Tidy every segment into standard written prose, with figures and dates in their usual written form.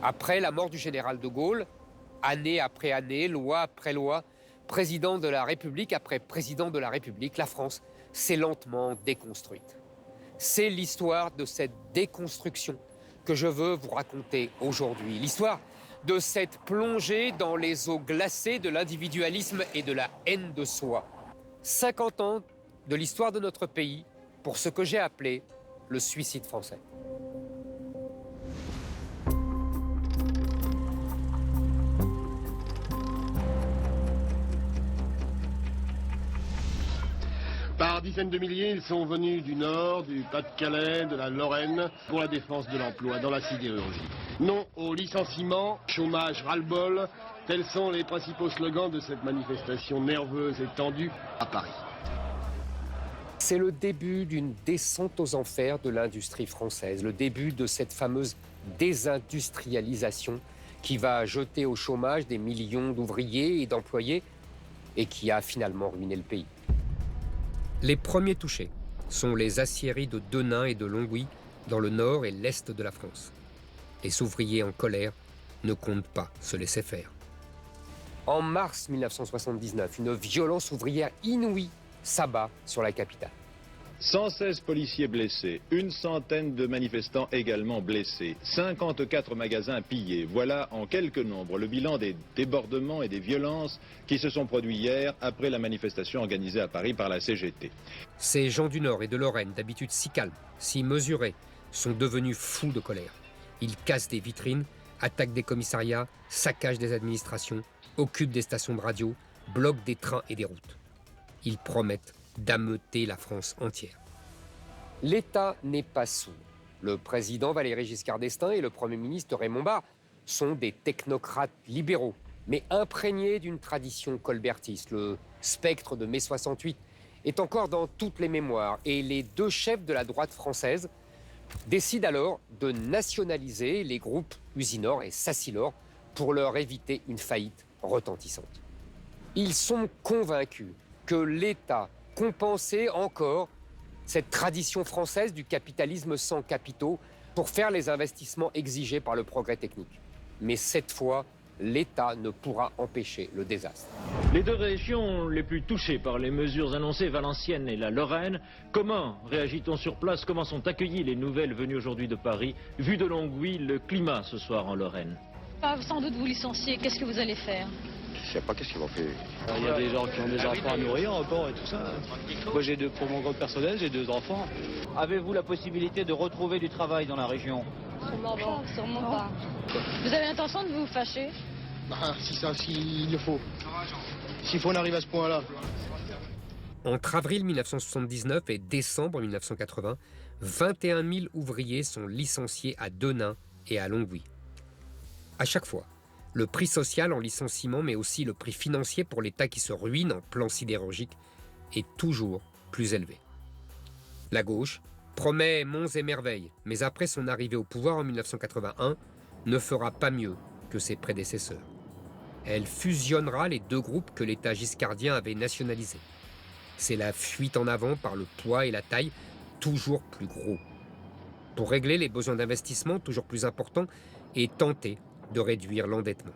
Après la mort du général de Gaulle, année après année, loi après loi, président de la République après président de la République, la France s'est lentement déconstruite. C'est l'histoire de cette déconstruction que je veux vous raconter aujourd'hui. L'histoire de cette plongée dans les eaux glacées de l'individualisme et de la haine de soi. 50 ans de l'histoire de notre pays pour ce que j'ai appelé le suicide français. Par dizaines de milliers, ils sont venus du Nord, du Pas-de-Calais, de la Lorraine, pour la défense de l'emploi dans la sidérurgie. Non au licenciement, chômage ras-le-bol, tels sont les principaux slogans de cette manifestation nerveuse et tendue à Paris. C'est le début d'une descente aux enfers de l'industrie française, le début de cette fameuse désindustrialisation qui va jeter au chômage des millions d'ouvriers et d'employés et qui a finalement ruiné le pays. Les premiers touchés sont les aciéries de Denain et de Longwy dans le nord et l'est de la France. Les ouvriers en colère ne comptent pas se laisser faire. En mars 1979, une violence ouvrière inouïe s'abat sur la capitale. 116 policiers blessés, une centaine de manifestants également blessés, 54 magasins pillés. Voilà en quelques nombres le bilan des débordements et des violences qui se sont produits hier après la manifestation organisée à Paris par la CGT. Ces gens du Nord et de Lorraine, d'habitude si calmes, si mesurés, sont devenus fous de colère. Ils cassent des vitrines, attaquent des commissariats, saccagent des administrations, occupent des stations de radio, bloquent des trains et des routes. Ils promettent d'ameuter la France entière. L'État n'est pas sourd. Le président Valéry Giscard d'Estaing et le Premier ministre Raymond Barre sont des technocrates libéraux, mais imprégnés d'une tradition colbertiste. Le spectre de mai 68 est encore dans toutes les mémoires et les deux chefs de la droite française décident alors de nationaliser les groupes Usinor et Sassilor pour leur éviter une faillite retentissante. Ils sont convaincus que l'État compensait encore cette tradition française du capitalisme sans capitaux pour faire les investissements exigés par le progrès technique. Mais cette fois, l'État ne pourra empêcher le désastre. Les deux régions les plus touchées par les mesures annoncées, Valenciennes et la Lorraine, comment réagit-on sur place? Comment sont accueillies les nouvelles venues aujourd'hui de Paris? Vu de Longwy, le climat ce soir en Lorraine. Sans doute vous licencier, qu'est-ce que vous allez faire? Je sais pas qu'est-ce qu'ils vont faire. Il y a des gens qui ont des enfants à nourrir encore et tout ça. Moi pour mon compte personnel, j'ai 2 enfants. Avez-vous la possibilité de retrouver du travail dans la région? Sûrement pas. Vous avez l'intention de vous fâcher? S'il le faut. S'il faut, on arrive à ce point-là. Entre avril 1979 et décembre 1980, 21 000 ouvriers sont licenciés à Denain et à Longwy. À chaque fois, le prix social en licenciement, mais aussi le prix financier pour l'État qui se ruine en plan sidérurgique, est toujours plus élevé. La gauche promet monts et merveilles, mais après son arrivée au pouvoir en 1981, ne fera pas mieux que ses prédécesseurs. Elle fusionnera les deux groupes que l'État giscardien avait nationalisés. C'est la fuite en avant par le poids et la taille, toujours plus gros. Pour régler les besoins d'investissement toujours plus importants et tenter de réduire l'endettement.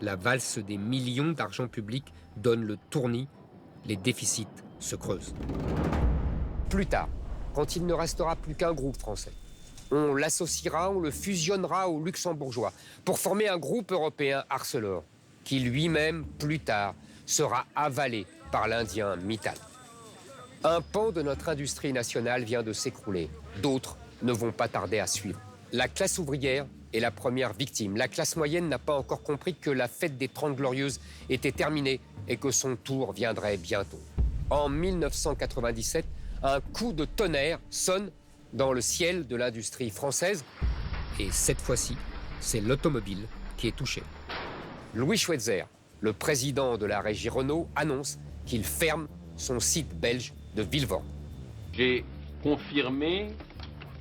La valse des millions d'argent public donne le tournis, les déficits se creusent. Plus tard, quand il ne restera plus qu'un groupe français, on l'associera, on le fusionnera au luxembourgeois pour former un groupe européen Arcelor, qui lui-même, plus tard, sera avalé par l'Indien Mittal. Un pan de notre industrie nationale vient de s'écrouler. D'autres ne vont pas tarder à suivre. La classe ouvrière est la première victime. La classe moyenne n'a pas encore compris que la fête des 30 Glorieuses était terminée et que son tour viendrait bientôt. En 1997, un coup de tonnerre sonne dans le ciel de l'industrie française. Et cette fois-ci, c'est l'automobile qui est touchée. Louis Schweitzer, le président de la régie Renault, annonce qu'il ferme son site belge de Vilvoorde. J'ai confirmé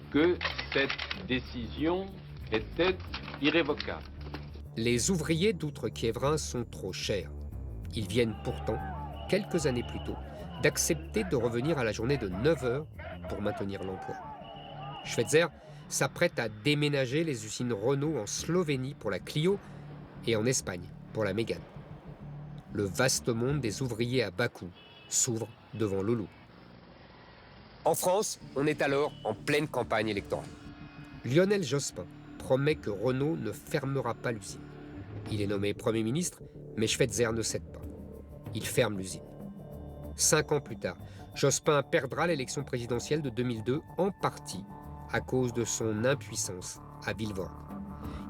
que cette décision était irrévocable. Les ouvriers d'Outre-Quiévrin sont trop chers. Ils viennent pourtant, quelques années plus tôt, d'accepter de revenir à la journée de 9 heures pour maintenir l'emploi. Schweitzer s'apprête à déménager les usines Renault en Slovénie pour la Clio et en Espagne pour la Mégane. Le vaste monde des ouvriers à bas coût s'ouvre devant Loulou. En France, on est alors en pleine campagne électorale. Lionel Jospin promet que Renault ne fermera pas l'usine. Il est nommé Premier ministre, mais Schweitzer ne cède pas. Il ferme l'usine. 5 ans plus tard, Jospin perdra l'élection présidentielle de 2002 en partie à cause de son impuissance à Vilvoorde.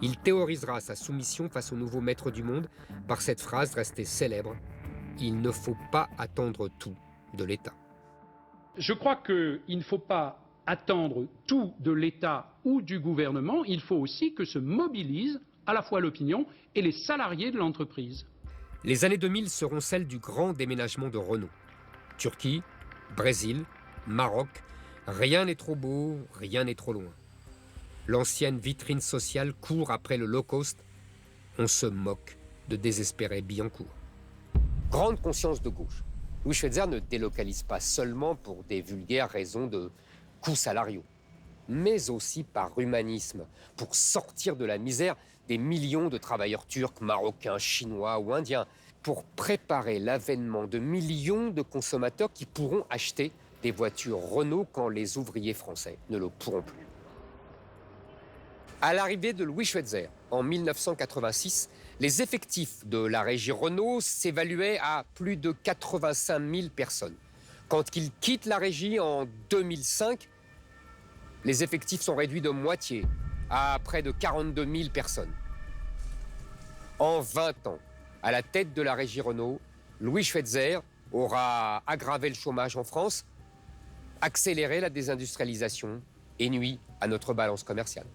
Il théorisera sa soumission face au nouveau maître du monde par cette phrase restée célèbre « Il ne faut pas attendre tout de l'État ». Je crois qu'il ne faut pas attendre tout de l'État ou du gouvernement, il faut aussi que se mobilise à la fois l'opinion et les salariés de l'entreprise. Les années 2000 seront celles du grand déménagement de Renault. Turquie, Brésil, Maroc, rien n'est trop beau, rien n'est trop loin. L'ancienne vitrine sociale court après le low cost. On se moque de désespérés Billancourt. Grande conscience de gauche. Louis Schweitzer ne délocalise pas seulement pour des vulgaires raisons de coûts salariaux, mais aussi par humanisme, pour sortir de la misère des millions de travailleurs turcs, marocains, chinois ou indiens, pour préparer l'avènement de millions de consommateurs qui pourront acheter des voitures Renault quand les ouvriers français ne le pourront plus. À l'arrivée de Louis Schweitzer, en 1986, les effectifs de la régie Renault s'évaluaient à plus de 85 000 personnes. Quand il quitte la régie en 2005, les effectifs sont réduits de moitié, à près de 42 000 personnes. En 20 ans, à la tête de la régie Renault, Louis Schweitzer aura aggravé le chômage en France, accéléré la désindustrialisation et nuit à notre balance commerciale.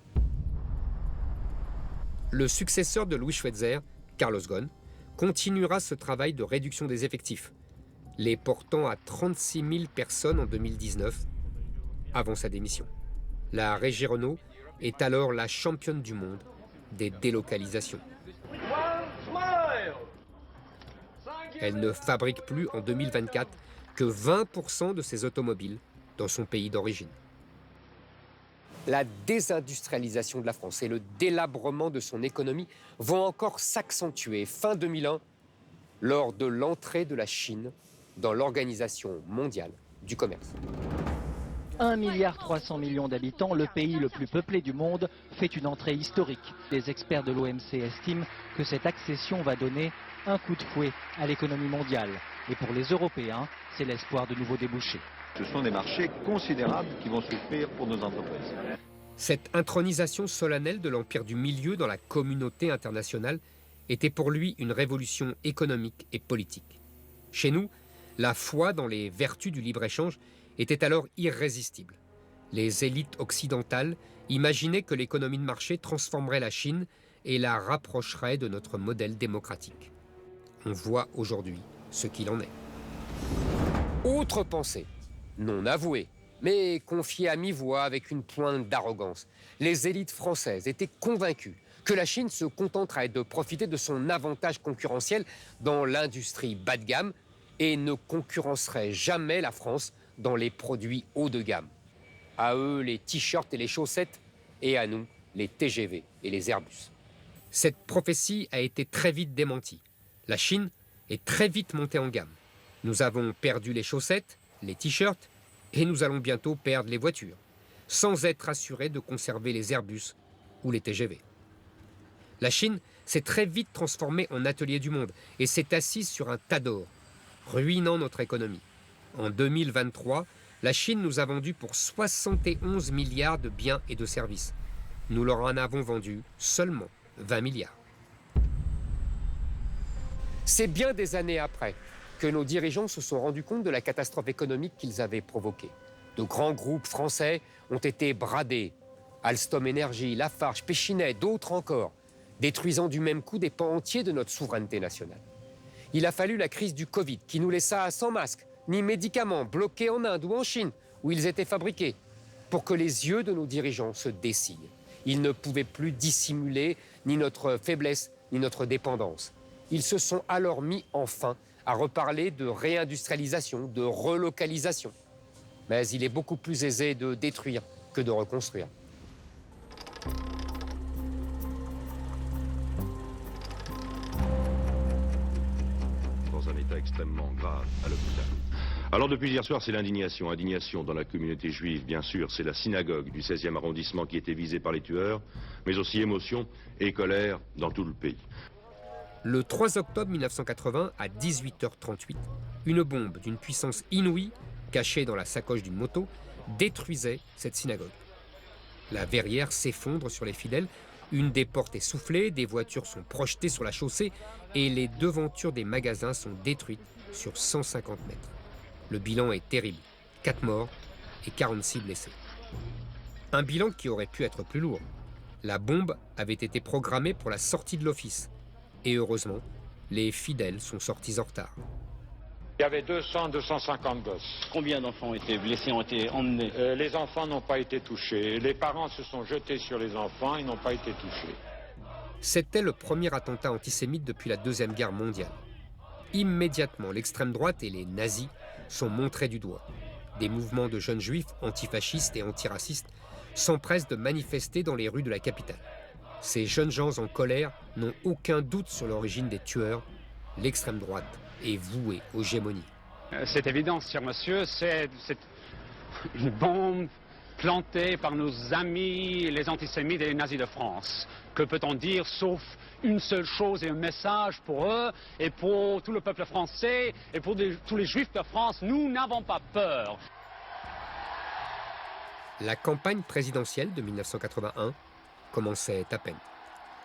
Le successeur de Louis Schweitzer, Carlos Ghosn, continuera ce travail de réduction des effectifs, les portant à 36 000 personnes en 2019, avant sa démission. La régie Renault est alors la championne du monde des délocalisations. Elle ne fabrique plus en 2024 que 20% de ses automobiles dans son pays d'origine. La désindustrialisation de la France et le délabrement de son économie vont encore s'accentuer fin 2001 lors de l'entrée de la Chine dans l'Organisation mondiale du commerce. 1,3 milliard d'habitants, le pays le plus peuplé du monde, fait une entrée historique. Les experts de l'OMC estiment que cette accession va donner un coup de fouet à l'économie mondiale. Et pour les Européens, c'est l'espoir de nouveaux débouchés. Ce sont des marchés considérables qui vont s'ouvrir pour nos entreprises. Cette intronisation solennelle de l'Empire du Milieu dans la communauté internationale était pour lui une révolution économique et politique. Chez nous, la foi dans les vertus du libre-échange était alors irrésistible. Les élites occidentales imaginaient que l'économie de marché transformerait la Chine et la rapprocherait de notre modèle démocratique. On voit aujourd'hui ce qu'il en est. Autre pensée, non avouée, mais confiée à mi-voix avec une pointe d'arrogance. Les élites françaises étaient convaincues que la Chine se contenterait de profiter de son avantage concurrentiel dans l'industrie bas de gamme et ne concurrencerait jamais la France dans les produits haut de gamme. À eux, les t-shirts et les chaussettes, et à nous, les TGV et les Airbus. Cette prophétie a été très vite démentie. La Chine est très vite montée en gamme. Nous avons perdu les chaussettes, les t-shirts, et nous allons bientôt perdre les voitures, sans être assurés de conserver les Airbus ou les TGV. La Chine s'est très vite transformée en atelier du monde et s'est assise sur un tas d'or, ruinant notre économie. En 2023, la Chine nous a vendu pour 71 milliards de biens et de services. Nous leur en avons vendu seulement 20 milliards. C'est bien des années après que nos dirigeants se sont rendus compte de la catastrophe économique qu'ils avaient provoquée. De grands groupes français ont été bradés. Alstom Énergie, Lafarge, Péchinet, d'autres encore, détruisant du même coup des pans entiers de notre souveraineté nationale. Il a fallu la crise du Covid qui nous laissa sans masque, ni médicaments, bloqués en Inde ou en Chine, où ils étaient fabriqués, pour que les yeux de nos dirigeants se dessillent. Ils ne pouvaient plus dissimuler ni notre faiblesse, ni notre dépendance. Ils se sont alors mis enfin à reparler de réindustrialisation, de relocalisation. Mais il est beaucoup plus aisé de détruire que de reconstruire. Dans un état extrêmement grave à l'hôpital. Alors depuis hier soir, c'est l'indignation. Indignation dans la communauté juive, bien sûr. C'est la synagogue du 16e arrondissement qui était visée par les tueurs, mais aussi émotion et colère dans tout le pays. Le 3 octobre 1980, à 18h38, une bombe d'une puissance inouïe, cachée dans la sacoche d'une moto, détruisait cette synagogue. La verrière s'effondre sur les fidèles, une des portes est soufflée, des voitures sont projetées sur la chaussée et les devantures des magasins sont détruites sur 150 mètres. Le bilan est terrible, 4 morts et 46 blessés. Un bilan qui aurait pu être plus lourd. La bombe avait été programmée pour la sortie de l'office. Et heureusement, les fidèles sont sortis en retard. Il y avait 200-250 gosses. Combien d'enfants ont été blessés, ont été emmenés? Les enfants n'ont pas été touchés. Les parents se sont jetés sur les enfants, ils n'ont pas été touchés. C'était le premier attentat antisémite depuis la Deuxième Guerre mondiale. Immédiatement, l'extrême droite et les nazis sont montrés du doigt. Des mouvements de jeunes juifs antifascistes et antiracistes s'empressent de manifester dans les rues de la capitale. Ces jeunes gens en colère n'ont aucun doute sur l'origine des tueurs. L'extrême droite est vouée aux gémonies. C'est évident, cher monsieur, c'est une bombe plantée par nos amis les antisémites et les nazis de France. Que peut-on dire sauf une seule chose et un message pour eux et pour tout le peuple français et pour tous les juifs de France, nous n'avons pas peur. La campagne présidentielle de 1981 commençait à peine.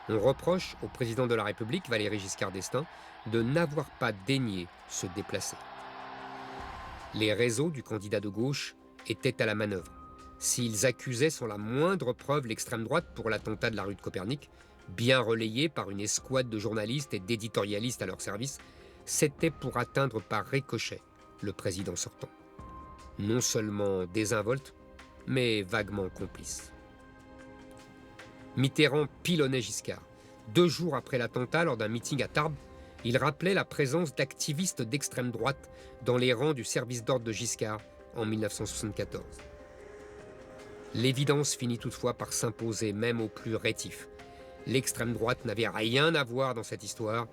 On reproche au président de la République, Valéry Giscard d'Estaing, de n'avoir pas daigné se déplacer. Les réseaux du candidat de gauche étaient à la manœuvre. S'ils accusaient sans la moindre preuve l'extrême droite pour l'attentat de la rue de Copernic, bien relayé par une escouade de journalistes et d'éditorialistes à leur service, c'était pour atteindre par ricochet le président sortant. Non seulement désinvolte, mais vaguement complice. Mitterrand pilonnait Giscard. 2 jours après l'attentat, lors d'un meeting à Tarbes, il rappelait la présence d'activistes d'extrême droite dans les rangs du service d'ordre de Giscard en 1974. L'évidence finit toutefois par s'imposer même aux plus rétifs. L'extrême droite n'avait rien à voir dans cette histoire.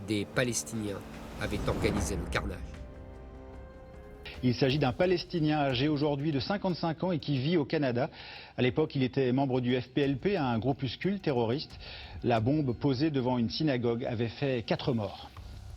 Des Palestiniens avaient organisé le carnage. Il s'agit d'un Palestinien âgé aujourd'hui de 55 ans et qui vit au Canada. À l'époque, il était membre du FPLP, un groupuscule terroriste. La bombe posée devant une synagogue avait fait 4 morts.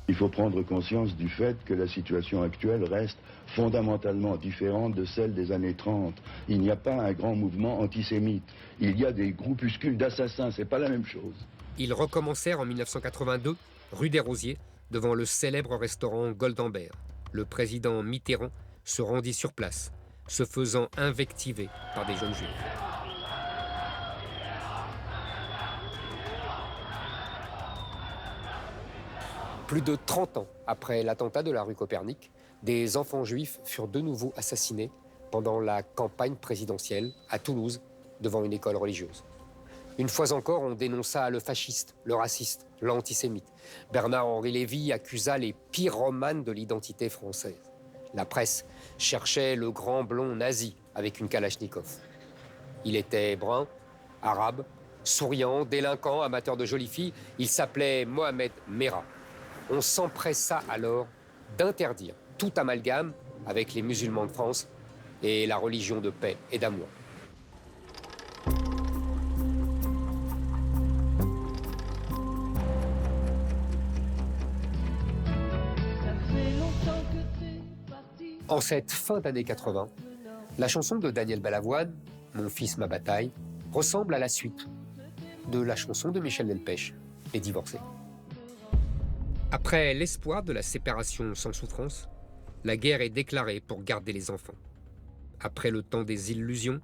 Il faut prendre conscience du fait que la situation actuelle reste fondamentalement différente de celle des années 30. Il n'y a pas un grand mouvement antisémite. Il y a des groupuscules d'assassins, c'est pas la même chose. Ils recommencèrent en 1982, rue des Rosiers, devant le célèbre restaurant Goldenberg. Le président Mitterrand se rendit sur place, se faisant invectiver par des jeunes juifs. Plus de 30 ans après l'attentat de la rue Copernic, des enfants juifs furent de nouveau assassinés pendant la campagne présidentielle à Toulouse, devant une école religieuse. Une fois encore, on dénonça le fasciste, le raciste, l'antisémite. Bernard-Henri Lévy accusa les pyromanes de l'identité française. La presse cherchait le grand blond nazi avec une kalachnikov. Il était brun, arabe, souriant, délinquant, amateur de jolies filles. Il s'appelait Mohamed Merah. On s'empressa alors d'interdire tout amalgame avec les musulmans de France et la religion de paix et d'amour. En cette fin d'année 80, la chanson de Daniel Balavoine, « Mon fils, ma bataille », ressemble à la suite de la chanson de Michel Delpech, « Les divorcés ». Après l'espoir de la séparation sans souffrance, la guerre est déclarée pour garder les enfants. Après le temps des illusions,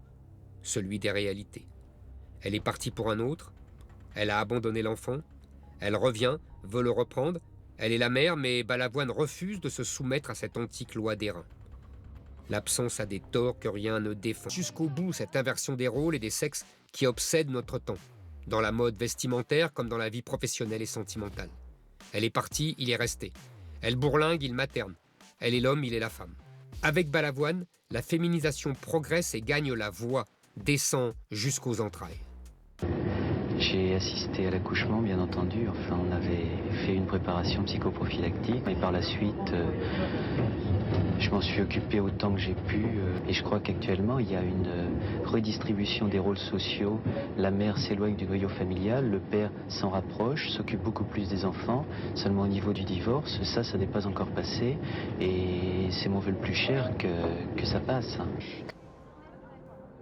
celui des réalités. Elle est partie pour un autre, elle a abandonné l'enfant, elle revient, veut le reprendre. Elle est la mère, mais Balavoine refuse de se soumettre à cette antique loi des reins. L'absence a des torts que rien ne défend. Jusqu'au bout, cette inversion des rôles et des sexes qui obsède notre temps, dans la mode vestimentaire comme dans la vie professionnelle et sentimentale. Elle est partie, il est resté. Elle bourlingue, il materne. Elle est l'homme, il est la femme. Avec Balavoine, la féminisation progresse et gagne la voix descend jusqu'aux entrailles. J'ai assisté à l'accouchement, bien entendu. Enfin, on avait fait une préparation psychoprophylactique. Et par la suite, je m'en suis occupé autant que j'ai pu. Et je crois qu'actuellement, il y a une redistribution des rôles sociaux. La mère s'éloigne du noyau familial, le père s'en rapproche, s'occupe beaucoup plus des enfants. Seulement au niveau du divorce, ça n'est pas encore passé. Et c'est mon vœu le plus cher que ça passe.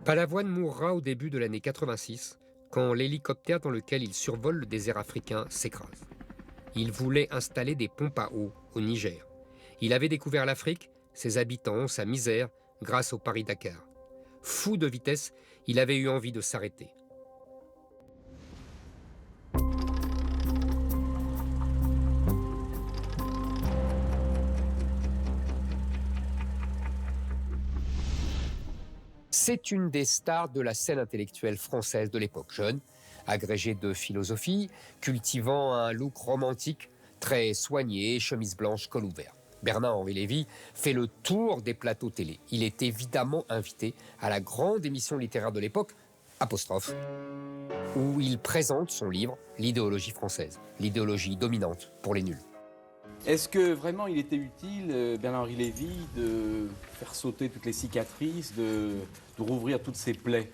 Balavoine mourra au début de l'année 86, quand l'hélicoptère dans lequel il survole le désert africain s'écrase. Il voulait installer des pompes à eau au Niger. Il avait découvert l'Afrique, ses habitants, sa misère, grâce au Paris-Dakar. Fou de vitesse, il avait eu envie de s'arrêter. C'est une des stars de la scène intellectuelle française de l'époque. Jeune, agrégé de philosophie, cultivant un look romantique, très soigné, chemise blanche, col ouvert. Bernard-Henri Lévy fait le tour des plateaux télé. Il est évidemment invité à la grande émission littéraire de l'époque, Apostrophe, où il présente son livre « L'idéologie française », l'idéologie dominante pour les nuls. Est-ce que vraiment il était utile, Bernard-Henri Lévy, de faire sauter toutes les cicatrices, de rouvrir toutes ces plaies?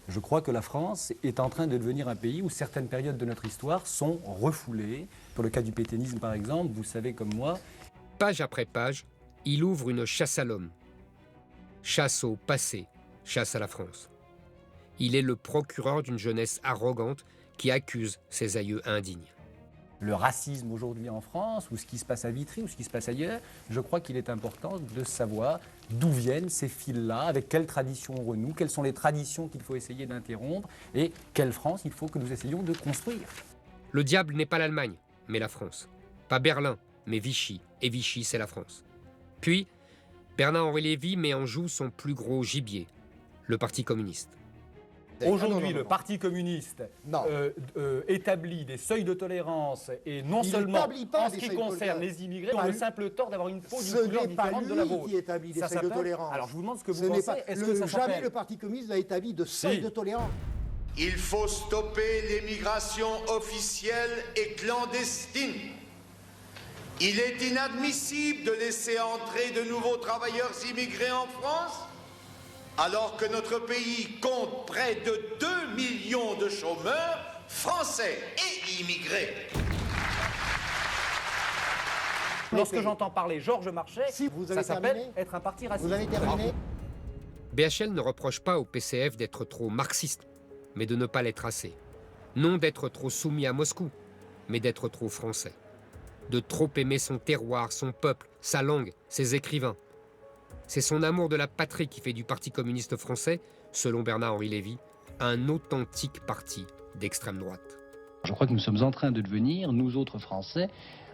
Je crois que la France est en train de devenir un pays où certaines périodes de notre histoire sont refoulées. Pour le cas du pétainisme, par exemple, vous savez comme moi. Page après page, il ouvre une chasse à l'homme. Chasse au passé, chasse à la France. Il est le procureur d'une jeunesse arrogante qui accuse ses aïeux indignes. Le racisme aujourd'hui en France, ou ce qui se passe à Vitry, ou ce qui se passe ailleurs, je crois qu'il est important de savoir d'où viennent ces fils-là, avec quelles traditions on renoue, quelles sont les traditions qu'il faut essayer d'interrompre, et quelle France il faut que nous essayions de construire. Le diable n'est pas l'Allemagne, mais la France. Pas Berlin, mais Vichy, et Vichy, c'est la France. Puis, Bernard-Henri Lévy met en joue son plus gros gibier, le Parti communiste. Aujourd'hui, le Parti communiste établit des seuils de tolérance et non seulement en ce qui concerne les immigrés, ont le simple tort d'avoir une peau d'une couleur différente de la vôtre. Ce n'est pas lui qui établit des seuils de tolérance. Alors je vous demande ce que vous pensez. Est-ce que ça s'appelle? Jamais le Parti communiste n'a établi de seuil de tolérance. Il faut stopper l'émigration officielle et clandestine. Il est inadmissible de laisser entrer de nouveaux travailleurs immigrés en France, alors que notre pays compte près de 2 millions de chômeurs français et immigrés. Lorsque j'entends parler Georges Marchais, ça s'appelle être un parti raciste. Vous avez terminé. BHL ne reproche pas au PCF d'être trop marxiste, mais de ne pas l'être assez. Non d'être trop soumis à Moscou, mais d'être trop français. De trop aimer son terroir, son peuple, sa langue, ses écrivains. C'est son amour de la patrie qui fait du Parti communiste français, selon Bernard-Henri Lévy, un authentique parti d'extrême droite. Je crois que nous sommes en train de devenir, nous autres Français,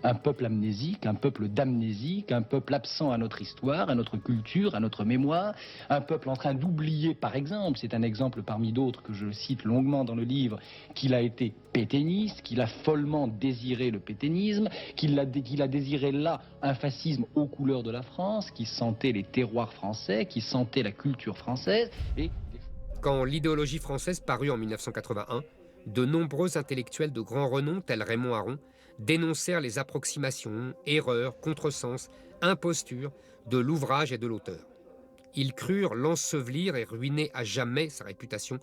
un peuple amnésique, un peuple d'amnésique, un peuple absent à notre histoire, à notre culture, à notre mémoire, un peuple en train d'oublier, par exemple, c'est un exemple parmi d'autres que je cite longuement dans le livre, qu'il a été pétainiste, qu'il a follement désiré le pétainisme, qu'il a désiré là un fascisme aux couleurs de la France, qui sentait les terroirs français, qui sentait la culture française. Et quand l'idéologie française parut en 1981, de nombreux intellectuels de grand renom, tels Raymond Aron, dénoncèrent les approximations, erreurs, contresens, impostures de l'ouvrage et de l'auteur. Ils crurent l'ensevelir et ruiner à jamais sa réputation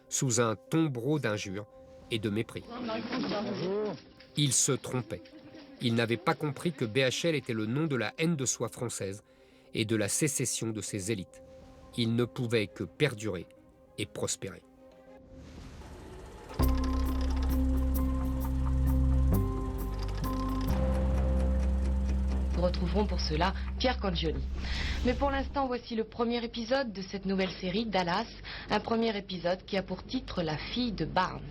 sous un tombereau d'injures et de mépris. Ils se trompaient. Ils n'avaient pas compris que BHL était le nom de la haine de soi française et de la sécession de ses élites. Ils ne pouvaient que perdurer et prospérer. Nous retrouverons pour cela Pierre Cangioni. Mais pour l'instant, voici le premier épisode de cette nouvelle série, Dallas, un premier épisode qui a pour titre La fille de Barnes.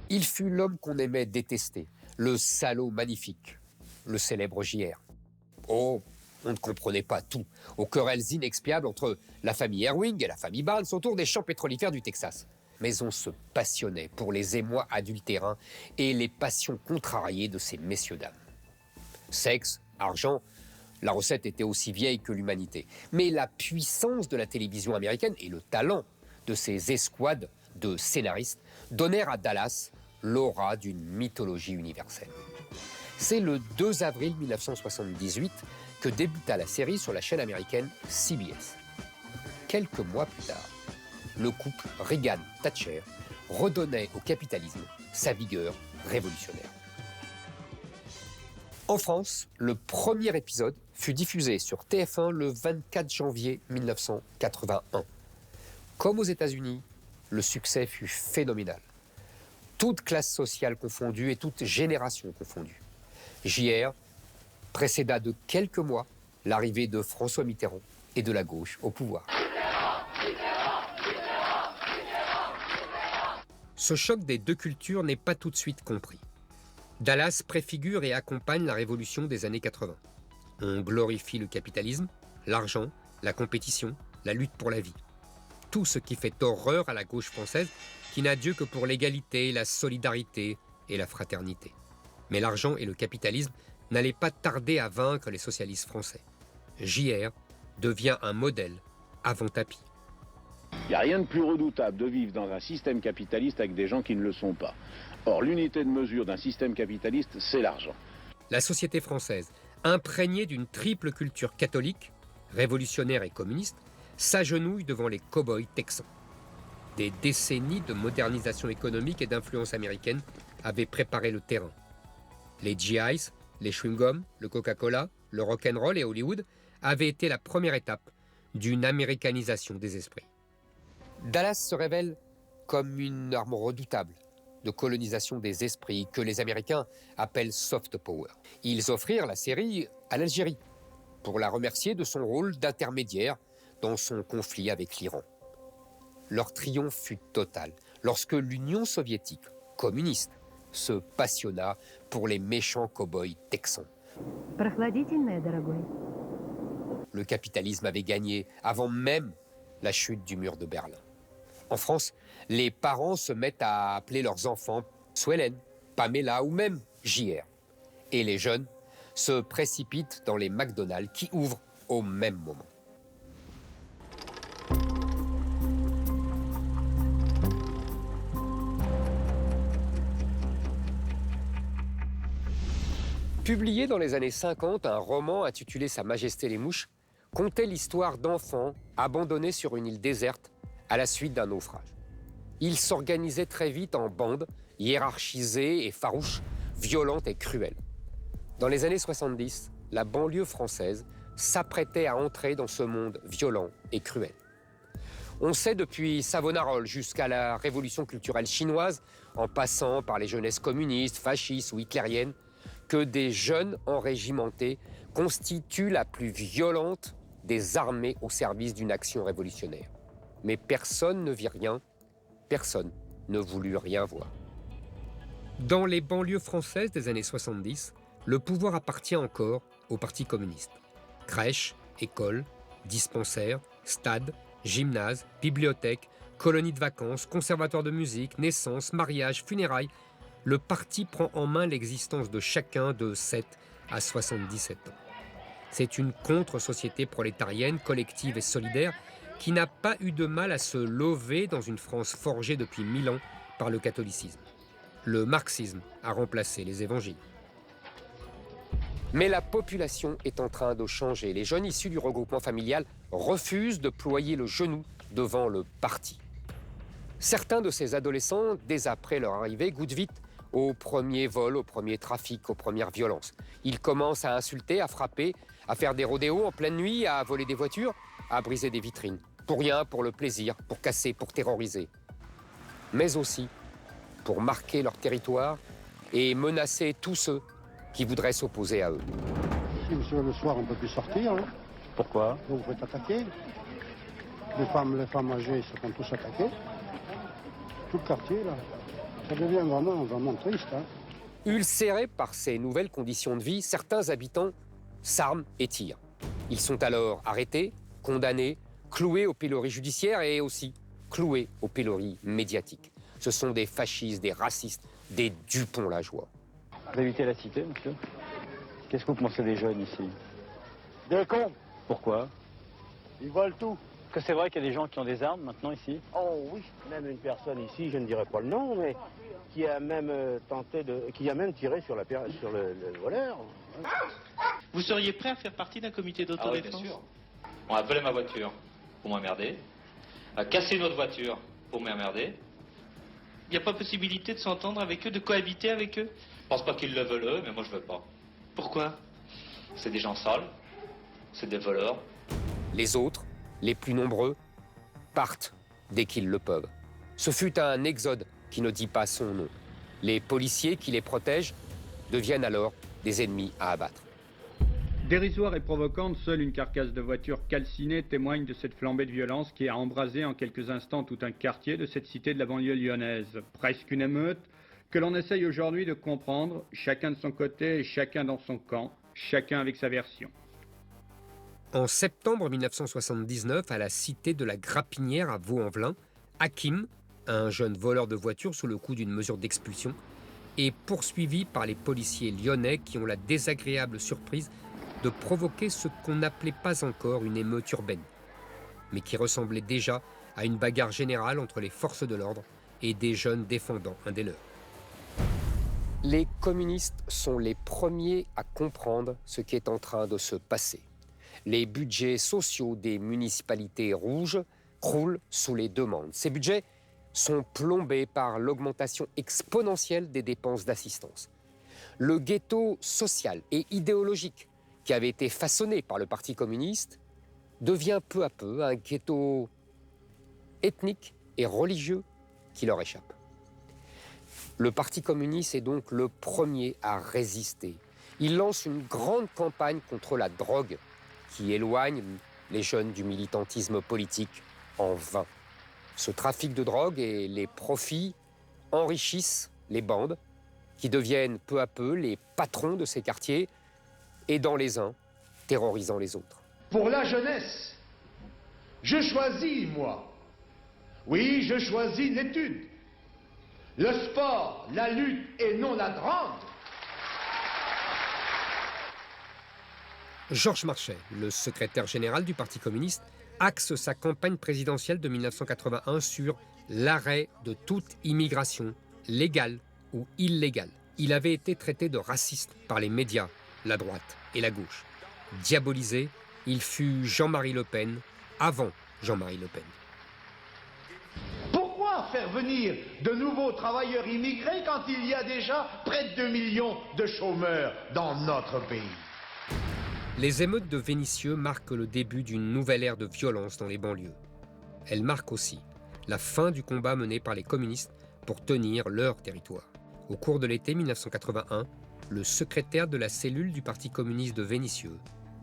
Il fut l'homme qu'on aimait détester, le salaud magnifique, le célèbre JR. Oh, on ne comprenait pas tout, aux querelles inexpiables entre la famille Erwing et la famille Barnes autour des champs pétrolifères du Texas. Mais on se passionnait pour les émois adultérins et les passions contrariées de ces messieurs-dames. Sexe, argent, la recette était aussi vieille que l'humanité. Mais la puissance de la télévision américaine et le talent de ses escouades de scénaristes donnèrent à Dallas l'aura d'une mythologie universelle. C'est le 2 avril 1978 que débuta la série sur la chaîne américaine CBS. Quelques mois plus tard, le couple Reagan-Thatcher redonnait au capitalisme sa vigueur révolutionnaire. En France, le premier épisode fut diffusé sur TF1 le 24 janvier 1981. Comme aux États-Unis, le succès fut phénoménal. Toute classe sociale confondue et toute génération confondue. JR précéda de quelques mois l'arrivée de François Mitterrand et de la gauche au pouvoir. Ce choc des deux cultures n'est pas tout de suite compris. Dallas préfigure et accompagne la révolution des années 80. On glorifie le capitalisme, l'argent, la compétition, la lutte pour la vie. Tout ce qui fait horreur à la gauche française qui n'a Dieu que pour l'égalité, la solidarité et la fraternité. Mais l'argent et le capitalisme n'allaient pas tarder à vaincre les socialistes français. JR devient un modèle avant tapis. Il n'y a rien de plus redoutable de vivre dans un système capitaliste avec des gens qui ne le sont pas. Or, l'unité de mesure d'un système capitaliste, c'est l'argent. La société française, imprégnée d'une triple culture catholique, révolutionnaire et communiste, s'agenouille devant les cow-boys texans. Des décennies de modernisation économique et d'influence américaine avaient préparé le terrain. Les GIs, les chewing-gums, le Coca-Cola, le rock'n'roll et Hollywood avaient été la première étape d'une américanisation des esprits. Dallas se révèle comme une arme redoutable de colonisation des esprits que les Américains appellent soft power. Ils offrirent la série à l'Algérie pour la remercier de son rôle d'intermédiaire dans son conflit avec l'Iran. Leur triomphe fut total lorsque l'Union soviétique communiste se passionna pour les méchants cow-boys texans. Le capitalisme avait gagné avant même la chute du mur de Berlin. En France, les parents se mettent à appeler leurs enfants Suelen, Pamela ou même JR. Et les jeunes se précipitent dans les McDonald's qui ouvrent au même moment. Publié dans les années 50, un roman intitulé Sa Majesté les Mouches contait l'histoire d'enfants abandonnés sur une île déserte à la suite d'un naufrage. Ils s'organisaient très vite en bandes, hiérarchisées et farouches, violentes et cruelles. Dans les années 70, la banlieue française s'apprêtait à entrer dans ce monde violent et cruel. On sait depuis Savonarole jusqu'à la révolution culturelle chinoise, en passant par les jeunesses communistes, fascistes ou hitlériennes, que des jeunes enrégimentés constituent la plus violente des armées au service d'une action révolutionnaire. Mais personne ne vit rien, personne ne voulut rien voir. Dans les banlieues françaises des années 70, le pouvoir appartient encore au Parti communiste. Crèches, écoles, dispensaires, stades, gymnases, bibliothèques, colonies de vacances, conservatoires de musique, naissances, mariages, funérailles, le parti prend en main l'existence de chacun de 7 à 77 ans. C'est une contre-société prolétarienne, collective et solidaire qui n'a pas eu de mal à se lever dans une France forgée depuis 1000 ans par le catholicisme. Le marxisme a remplacé les évangiles. Mais la population est en train de changer. Les jeunes issus du regroupement familial refusent de ployer le genou devant le parti. Certains de ces adolescents, dès après leur arrivée, goûtent vite au premier vol, au premier trafic, aux premières violences. Ils commencent à insulter, à frapper, à faire des rodéos en pleine nuit, à voler des voitures, à briser des vitrines. Pour rien, pour le plaisir, pour casser, pour terroriser. Mais aussi pour marquer leur territoire et menacer tous ceux qui voudraient s'opposer à eux. Si monsieur, le soir, on ne peut plus sortir. Hein. Pourquoi? Vous vous faites attaquer. Les femmes âgées se font tous attaquer. Tout le quartier, là. Ça devient vraiment triste. Hein. Ulcérés par ces nouvelles conditions de vie, certains habitants s'arment et tirent. Ils sont alors arrêtés, condamnés, cloués au pilori judiciaire et aussi cloués au pilori médiatique. Ce sont des fascistes, des racistes, des Dupont-Lajoie. Vous habitez la cité, monsieur? Qu'est-ce que vous pensez des jeunes ici? Des cons. Pourquoi? Ils volent tout. Que c'est vrai qu'il y a des gens qui ont des armes maintenant ici? Oh oui, même une personne ici, je ne dirais pas le nom, mais qui a même qui a même tiré sur le voleur. Vous seriez prêt à faire partie d'un comité d'autodéfense? Ah oui, bien sûr. On a volé ma voiture pour m'emmerder, a cassé notre voiture pour m'emmerder. Il n'y a pas possibilité de s'entendre avec eux, de cohabiter avec eux? Je pense pas qu'ils le veulent eux, mais moi je veux pas. Pourquoi? C'est des gens sales, c'est des voleurs. Les autres, les plus nombreux, partent dès qu'ils le peuvent. Ce fut un exode qui ne dit pas son nom. Les policiers qui les protègent deviennent alors des ennemis à abattre. Dérisoire et provocante, seule une carcasse de voiture calcinée témoigne de cette flambée de violence qui a embrasé en quelques instants tout un quartier de cette cité de la banlieue lyonnaise. Presque une émeute que l'on essaye aujourd'hui de comprendre, chacun de son côté et chacun dans son camp, chacun avec sa version. En septembre 1979, à la cité de la Grapinière à Vaux-en-Velin, Hakim, un jeune voleur de voiture sous le coup d'une mesure d'expulsion, est poursuivi par les policiers lyonnais qui ont la désagréable surprise de provoquer ce qu'on n'appelait pas encore une émeute urbaine, mais qui ressemblait déjà à une bagarre générale entre les forces de l'ordre et des jeunes défendant un des leurs. Les communistes sont les premiers à comprendre ce qui est en train de se passer. Les budgets sociaux des municipalités rouges croulent sous les demandes. Ces budgets sont plombés par l'augmentation exponentielle des dépenses d'assistance. Le ghetto social et idéologique qui avait été façonné par le Parti communiste devient peu à peu un ghetto ethnique et religieux qui leur échappe. Le Parti communiste est donc le premier à résister. Il lance une grande campagne contre la drogue qui éloigne les jeunes du militantisme politique en vain. Ce trafic de drogue et les profits enrichissent les bandes qui deviennent peu à peu les patrons de ces quartiers, aidant les uns, terrorisant les autres. Pour la jeunesse, je choisis, moi. Oui, je choisis l'étude, le sport, la lutte et non la drogue. Georges Marchais, le secrétaire général du Parti communiste, axe sa campagne présidentielle de 1981 sur l'arrêt de toute immigration, légale ou illégale. Il avait été traité de raciste par les médias, la droite et la gauche. Diabolisé, il fut Jean-Marie Le Pen avant Jean-Marie Le Pen. Pourquoi faire venir de nouveaux travailleurs immigrés quand il y a déjà près de 2 millions de chômeurs dans notre pays? Les émeutes de Vénissieux marquent le début d'une nouvelle ère de violence dans les banlieues. Elles marquent aussi la fin du combat mené par les communistes pour tenir leur territoire. Au cours de l'été 1981, le secrétaire de la cellule du Parti communiste de Vénissieux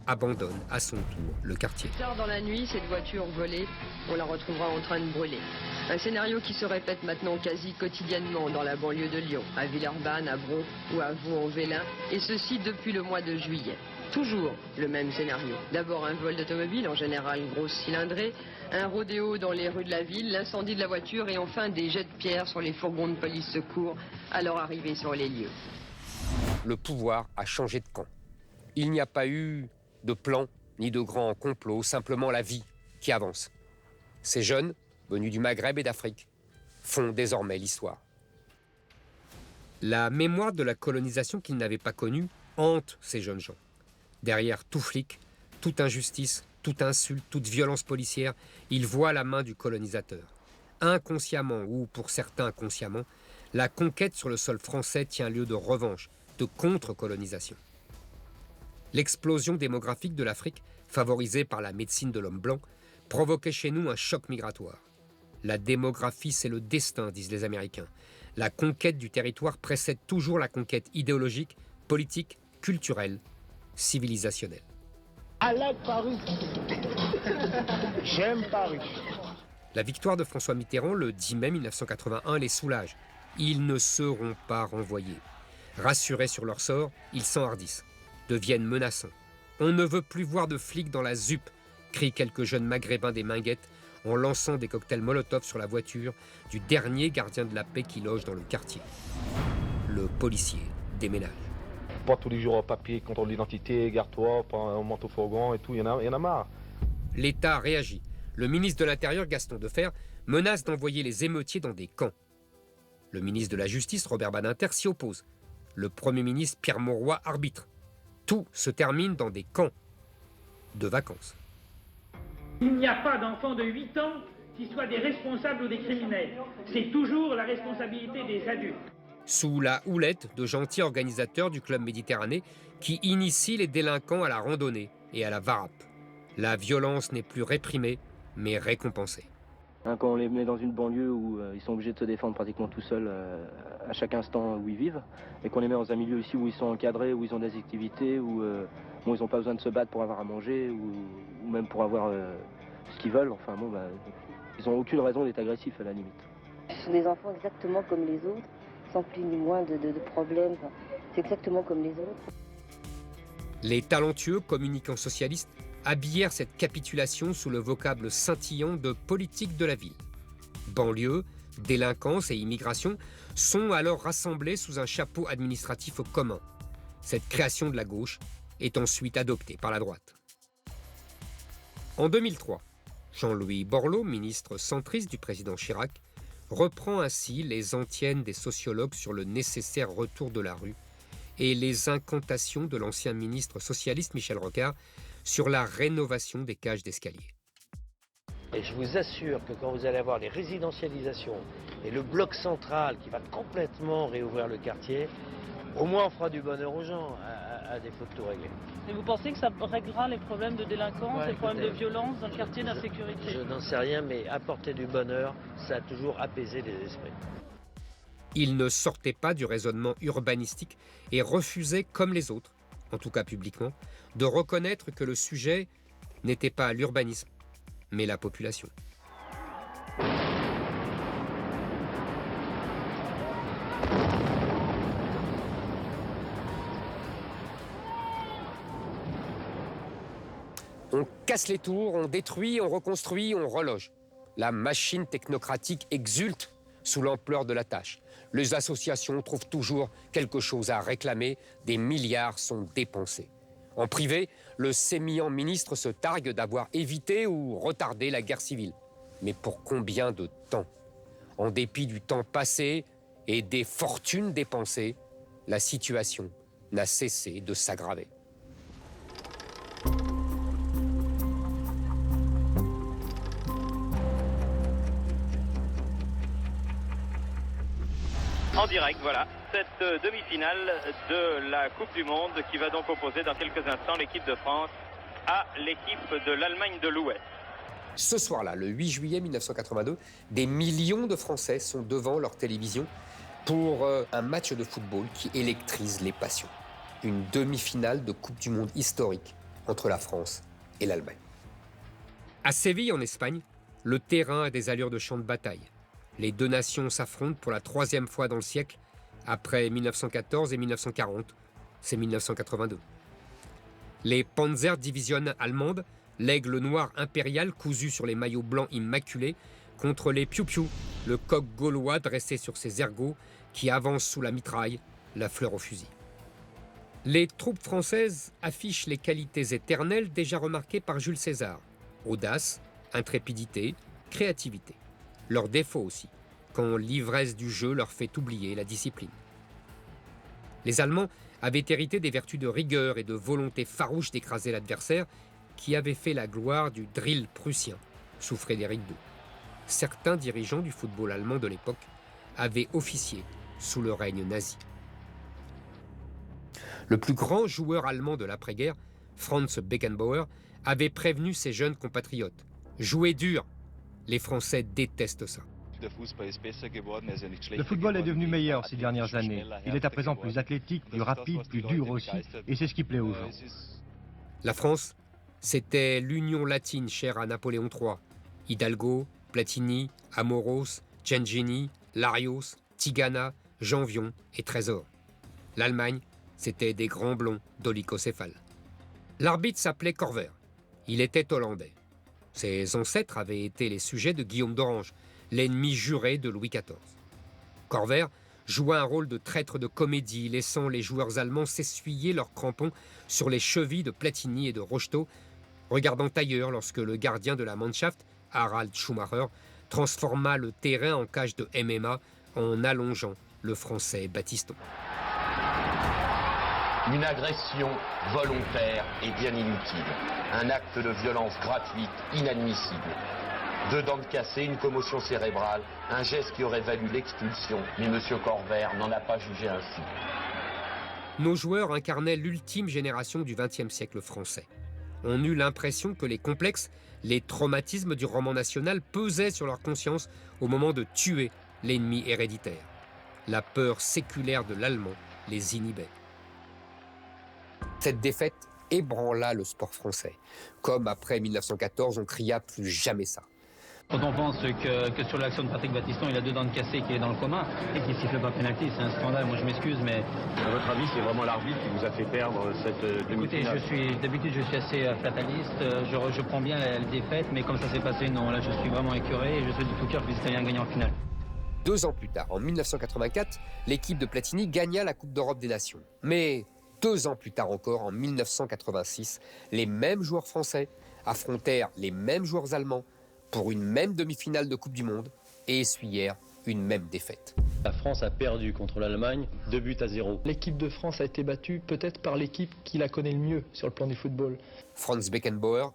abandonne à son tour le quartier. Tard dans la nuit, cette voiture volée, on la retrouvera en train de brûler. Un scénario qui se répète maintenant quasi quotidiennement dans la banlieue de Lyon, à Villeurbanne, à Bron ou à Vaux-en-Velin, et ceci depuis le mois de juillet. Toujours le même scénario. D'abord un vol d'automobile, en général grosse cylindrée, un rodéo dans les rues de la ville, l'incendie de la voiture et enfin des jets de pierre sur les fourgons de police secours à leur arrivée sur les lieux. Le pouvoir a changé de camp. Il n'y a pas eu de plan ni de grand complot, simplement la vie qui avance. Ces jeunes, venus du Maghreb et d'Afrique, font désormais l'histoire. La mémoire de la colonisation qu'ils n'avaient pas connue hante ces jeunes gens. Derrière tout flic, toute injustice, toute insulte, toute violence policière, ils voient la main du colonisateur. Inconsciemment, ou pour certains consciemment, la conquête sur le sol français tient lieu de revanche, de contre-colonisation. L'explosion démographique de l'Afrique, favorisée par la médecine de l'homme blanc, provoquait chez nous un choc migratoire. La démographie, c'est le destin, disent les Américains. La conquête du territoire précède toujours la conquête idéologique, politique, culturelle, civilisationnelle. I like Paris. J'aime Paris. La victoire de François Mitterrand le 10 mai 1981 les soulage. Ils ne seront pas renvoyés. Rassurés sur leur sort, ils s'enhardissent, deviennent menaçants. On ne veut plus voir de flics dans la ZUP, crient quelques jeunes maghrébins des Minguettes en lançant des cocktails Molotov sur la voiture du dernier gardien de la paix qui loge dans le quartier. Le policier déménage. Pas tous les jours au papier, contrôle d'identité, garde-toi, on monte au fourgon et tout, il y en a marre. L'État réagit. le ministre de l'Intérieur, Gaston Defferre, menace d'envoyer les émeutiers dans des camps. Le ministre de la Justice, Robert Badinter, s'y oppose. Le Premier ministre, Pierre Mauroy, arbitre. Tout se termine dans des camps de vacances. Il n'y a pas d'enfants de 8 ans qui soient des responsables ou des criminels. C'est toujours la responsabilité des adultes. Sous la houlette de gentils organisateurs du Club Méditerranée qui initient les délinquants à la randonnée et à la varap. La violence n'est plus réprimée, mais récompensée. Quand on les met dans une banlieue où ils sont obligés de se défendre pratiquement tout seuls à chaque instant où ils vivent, et qu'on les met dans un milieu ici où ils sont encadrés, où ils ont des activités, où ils n'ont pas besoin de se battre pour avoir à manger, ou même pour avoir ce qu'ils veulent, enfin bon, ils n'ont aucune raison d'être agressifs à la limite. Ce sont des enfants exactement comme les autres, sans plus ni moins de problèmes, c'est exactement comme les autres. Les talentueux communicants socialistes habillèrent cette capitulation sous le vocable scintillant de politique de la ville. Banlieue, délinquance et immigration sont alors rassemblés sous un chapeau administratif commun. Cette création de la gauche est ensuite adoptée par la droite. En 2003, Jean-Louis Borloo, ministre centriste du président Chirac, reprend ainsi les antiennes des sociologues sur le nécessaire retour de la rue et les incantations de l'ancien ministre socialiste Michel Rocard sur la rénovation des cages d'escalier. Et je vous assure que quand vous allez avoir les résidentialisations et le bloc central qui va complètement réouvrir le quartier, au moins on fera du bonheur aux gens, à défaut de tout régler. Et vous pensez que ça réglera les problèmes de délinquance, les problèmes de violence dans le quartier, d'insécurité? Je n'en sais rien, mais apporter du bonheur, ça a toujours apaisé les esprits. Il ne sortait pas du raisonnement urbanistique et refusait, comme les autres, en tout cas publiquement, de reconnaître que le sujet n'était pas l'urbanisme, mais la population. On casse les tours, on détruit, on reconstruit, on reloge. La machine technocratique exulte sous l'ampleur de la tâche. Les associations trouvent toujours quelque chose à réclamer, des milliards sont dépensés. En privé, le sémillant ministre se targue d'avoir évité ou retardé la guerre civile. Mais pour combien de temps? En dépit du temps passé et des fortunes dépensées, la situation n'a cessé de s'aggraver. En direct, voilà, cette demi-finale de la Coupe du Monde qui va donc opposer dans quelques instants l'équipe de France à l'équipe de l'Allemagne de l'Ouest. Ce soir-là, le 8 juillet 1982, des millions de Français sont devant leur télévision pour un match de football qui électrise les passions. Une demi-finale de Coupe du Monde historique entre la France et l'Allemagne. À Séville, en Espagne, le terrain a des allures de champ de bataille. Les deux nations s'affrontent pour la troisième fois dans le siècle, après 1914 et 1940, c'est 1982. Les Panzerdivision allemandes, l'aigle noir impérial cousu sur les maillots blancs immaculés, contre les Piou-Piou, le coq gaulois dressé sur ses ergots, qui avance sous la mitraille, la fleur au fusil. Les troupes françaises affichent les qualités éternelles déjà remarquées par Jules César. Audace, intrépidité, créativité. Leurs défauts aussi, quand l'ivresse du jeu leur fait oublier la discipline. Les Allemands avaient hérité des vertus de rigueur et de volonté farouche d'écraser l'adversaire qui avait fait la gloire du drill prussien sous Frédéric II. Certains dirigeants du football allemand de l'époque avaient officié sous le règne nazi. Le plus grand joueur allemand de l'après-guerre, Franz Beckenbauer, avait prévenu ses jeunes compatriotes. Jouez dur, les Français détestent ça. Le football est devenu meilleur ces dernières années. Il est à présent plus athlétique, plus rapide, plus dur aussi, et c'est ce qui plaît aux gens. La France, c'était l'Union latine chère à Napoléon III. Hidalgo, Platini, Amoros, Gengini, Larios, Tigana, Janvion et Trésor. L'Allemagne, c'était des grands blonds dolicocéphales. L'arbitre s'appelait Corver. Il était hollandais. Ses ancêtres avaient été les sujets de Guillaume d'Orange, l'ennemi juré de Louis XIV. Corver joua un rôle de traître de comédie, laissant les joueurs allemands s'essuyer leurs crampons sur les chevilles de Platini et de Rocheteau, regardant ailleurs lorsque le gardien de la Mannschaft Harald Schumacher, transforma le terrain en cage de MMA en allongeant le Français Battiston. Une agression volontaire et bien inutile. Un acte de violence gratuite, inadmissible. 2 dents de cassé, une commotion cérébrale, un geste qui aurait valu l'expulsion. Mais M. Corvair n'en a pas jugé ainsi. Nos joueurs incarnaient l'ultime génération du XXe siècle français. On eut l'impression que les complexes, les traumatismes du roman national pesaient sur leur conscience au moment de tuer l'ennemi héréditaire. La peur séculaire de l'allemand les inhibait. Cette défaite ébranla le sport français. Comme après 1914, on cria plus jamais ça. Quand on pense que sur l'action de Patrick Battiston, il a 2 dents de cassé, qu'il est dans le coma et qu'il ne siffle pas pénalty, c'est un scandale. Moi, je m'excuse, mais... À votre avis, c'est vraiment l'arbitre qui vous a fait perdre cette demi-finale? Écoutez, d'habitude, je suis assez fataliste. Je prends bien la défaite, mais comme ça s'est passé, non. Là, je suis vraiment écœuré et je souhaite de tout cœur que les Italiens gagnent en finale. 2 ans plus tard, en 1984, l'équipe de Platini gagna la Coupe d'Europe des Nations. Mais 2 ans plus tard encore, en 1986, les mêmes joueurs français affrontèrent les mêmes joueurs allemands pour une même demi-finale de Coupe du Monde et essuyèrent une même défaite. La France a perdu contre l'Allemagne 2-0. L'équipe de France a été battue peut-être par l'équipe qui la connaît le mieux sur le plan du football. Franz Beckenbauer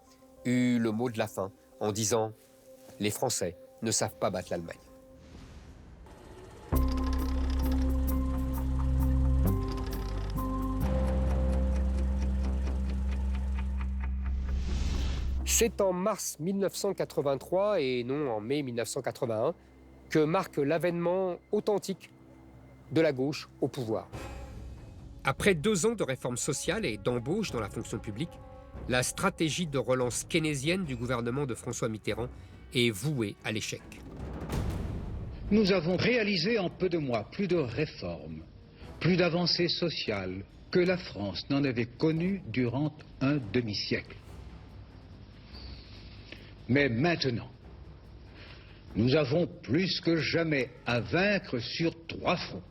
eut le mot de la fin en disant « Les Français ne savent pas battre l'Allemagne ». C'est en mars 1983 et non en mai 1981 que marque l'avènement authentique de la gauche au pouvoir. Après 2 ans de réformes sociales et d'embauche dans la fonction publique, la stratégie de relance keynésienne du gouvernement de François Mitterrand est vouée à l'échec. Nous avons réalisé en peu de mois plus de réformes, plus d'avancées sociales que la France n'en avait connues durant un demi-siècle. Mais maintenant, nous avons plus que jamais à vaincre sur 3 fronts.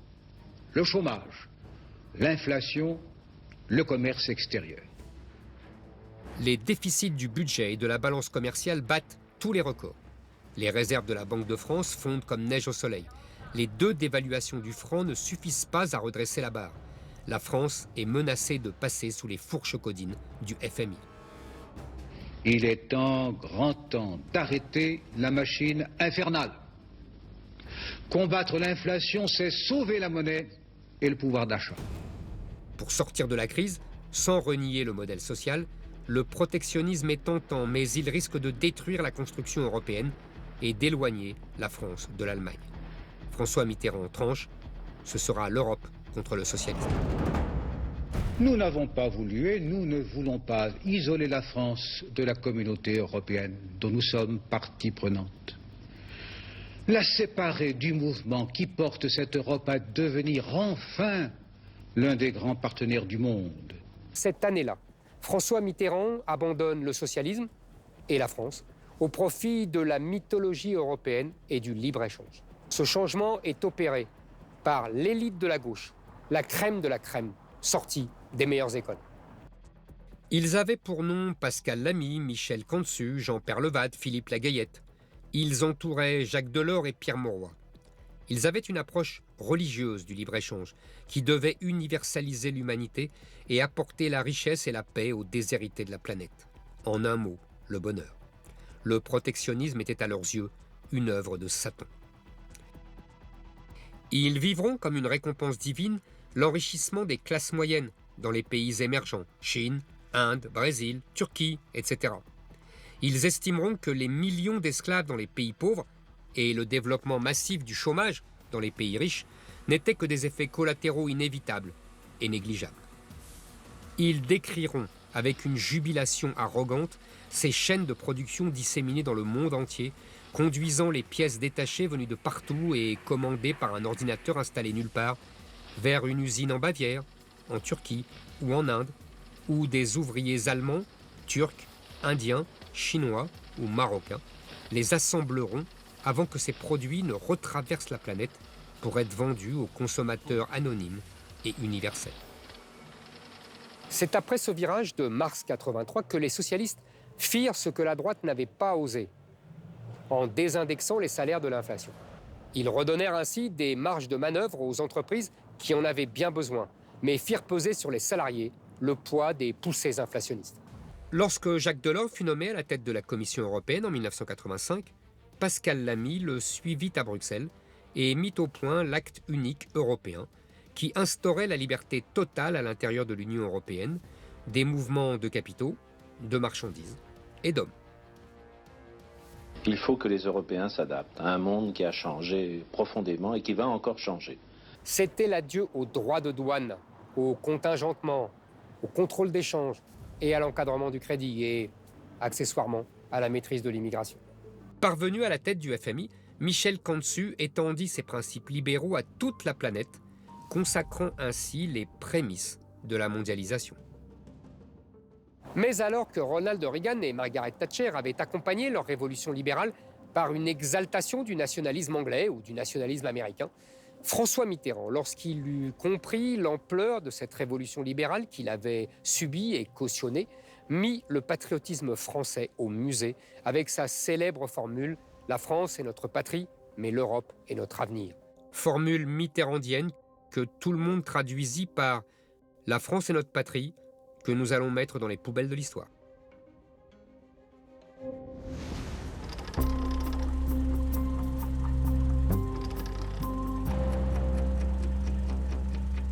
Le chômage, l'inflation, le commerce extérieur. Les déficits du budget et de la balance commerciale battent tous les records. Les réserves de la Banque de France fondent comme neige au soleil. Les 2 dévaluations du franc ne suffisent pas à redresser la barre. La France est menacée de passer sous les fourches codines du FMI. Il est grand temps d'arrêter la machine infernale. Combattre l'inflation, c'est sauver la monnaie et le pouvoir d'achat. Pour sortir de la crise, sans renier le modèle social, le protectionnisme est tentant, mais il risque de détruire la construction européenne et d'éloigner la France de l'Allemagne. François Mitterrand tranche, ce sera l'Europe contre le socialisme. Nous n'avons pas voulu et nous ne voulons pas isoler la France de la communauté européenne dont nous sommes partie prenante. La séparer du mouvement qui porte cette Europe à devenir enfin l'un des grands partenaires du monde. Cette année-là, François Mitterrand abandonne le socialisme et la France au profit de la mythologie européenne et du libre-échange. Ce changement est opéré par l'élite de la gauche, la crème de la crème, sortie des meilleures écoles. Ils avaient pour nom Pascal Lamy, Michel Cantu, Jean Perlevade, Philippe Lagayette. Ils entouraient Jacques Delors et Pierre Mauroy. Ils avaient une approche religieuse du libre-échange qui devait universaliser l'humanité et apporter la richesse et la paix aux déshérités de la planète. En un mot, le bonheur. Le protectionnisme était à leurs yeux une œuvre de Satan. Ils vivront comme une récompense divine l'enrichissement des classes moyennes dans les pays émergents, Chine, Inde, Brésil, Turquie, etc. Ils estimeront que les millions d'esclaves dans les pays pauvres et le développement massif du chômage dans les pays riches n'étaient que des effets collatéraux inévitables et négligeables. Ils décriront avec une jubilation arrogante ces chaînes de production disséminées dans le monde entier, conduisant les pièces détachées venues de partout et commandées par un ordinateur installé nulle part, vers une usine en Bavière, en Turquie ou en Inde, où des ouvriers allemands, turcs, indiens, chinois ou marocains les assembleront avant que ces produits ne retraversent la planète pour être vendus aux consommateurs anonymes et universels. C'est après ce virage de mars 83 que les socialistes firent ce que la droite n'avait pas osé, en désindexant les salaires de l'inflation. Ils redonnèrent ainsi des marges de manœuvre aux entreprises qui en avaient bien besoin, mais firent peser sur les salariés le poids des poussées inflationnistes. Lorsque Jacques Delors fut nommé à la tête de la Commission européenne en 1985, Pascal Lamy le suivit à Bruxelles et mit au point l'acte unique européen qui instaurait la liberté totale à l'intérieur de l'Union européenne des mouvements de capitaux, de marchandises et d'hommes. Il faut que les Européens s'adaptent à un monde qui a changé profondément et qui va encore changer. C'était l'adieu aux droits de douane, au contingentement, au contrôle d'échange et à l'encadrement du crédit et, accessoirement, à la maîtrise de l'immigration. Parvenu à la tête du FMI, Michel Cantu étendit ses principes libéraux à toute la planète, consacrant ainsi les prémices de la mondialisation. Mais alors que Ronald Reagan et Margaret Thatcher avaient accompagné leur révolution libérale par une exaltation du nationalisme anglais ou du nationalisme américain, François Mitterrand, lorsqu'il eut compris l'ampleur de cette révolution libérale qu'il avait subie et cautionnée, mit le patriotisme français au musée avec sa célèbre formule « La France est notre patrie, mais l'Europe est notre avenir ». Formule mitterrandienne que tout le monde traduisit par « La France est notre patrie », que nous allons mettre dans les poubelles de l'histoire.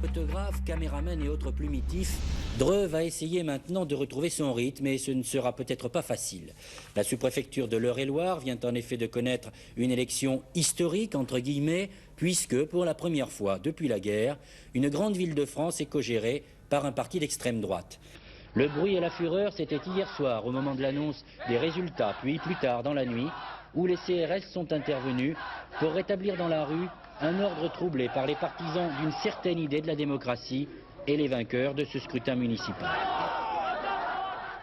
Photographe, caméraman et autres plumitifs, Dreux va essayer maintenant de retrouver son rythme et ce ne sera peut-être pas facile. La sous-préfecture de l'Eure-et-Loire vient en effet de connaître une élection historique, entre guillemets, puisque pour la première fois depuis la guerre, une grande ville de France est co-gérée par un parti d'extrême droite. Le bruit et la fureur, c'était hier soir au moment de l'annonce des résultats, puis plus tard dans la nuit, où les CRS sont intervenus pour rétablir dans la rue un ordre troublé par les partisans d'une certaine idée de la démocratie et les vainqueurs de ce scrutin municipal.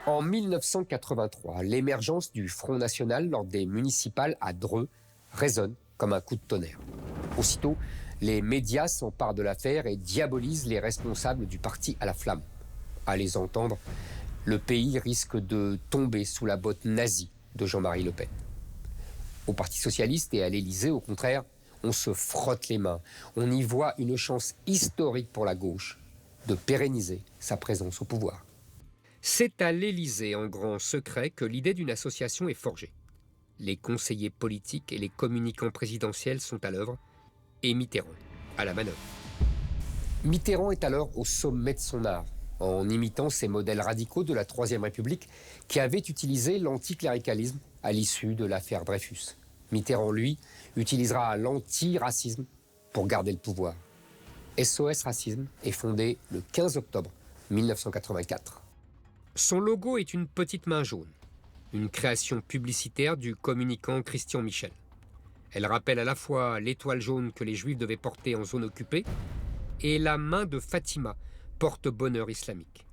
En 1983, l'émergence du Front National lors des municipales à Dreux résonne comme un coup de tonnerre. Aussitôt, les médias s'emparent de l'affaire et diabolisent les responsables du parti à la flamme. À les entendre, le pays risque de tomber sous la botte nazie de Jean-Marie Le Pen. Au Parti socialiste et à l'Élysée, au contraire, on se frotte les mains. On y voit une chance historique pour la gauche de pérenniser sa présence au pouvoir. C'est à l'Élysée, en grand secret, que l'idée d'une association est forgée. Les conseillers politiques et les communicants présidentiels sont à l'œuvre, et Mitterrand à la manœuvre. Mitterrand est alors au sommet de son art, en imitant ces modèles radicaux de la Troisième République qui avaient utilisé l'anticléricalisme à l'issue de l'affaire Dreyfus. Mitterrand, lui, utilisera l'anti-racisme pour garder le pouvoir. SOS Racisme est fondé le 15 octobre 1984. Son logo est une petite main jaune, une création publicitaire du communicant Christian Michel. Elle rappelle à la fois l'étoile jaune que les Juifs devaient porter en zone occupée et la main de Fatima, porte-bonheur islamique.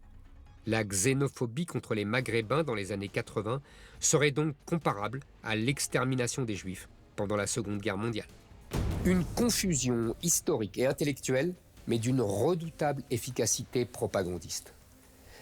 La xénophobie contre les Maghrébins dans les années 80 serait donc comparable à l'extermination des Juifs pendant la Seconde Guerre mondiale. Une confusion historique et intellectuelle, mais d'une redoutable efficacité propagandiste.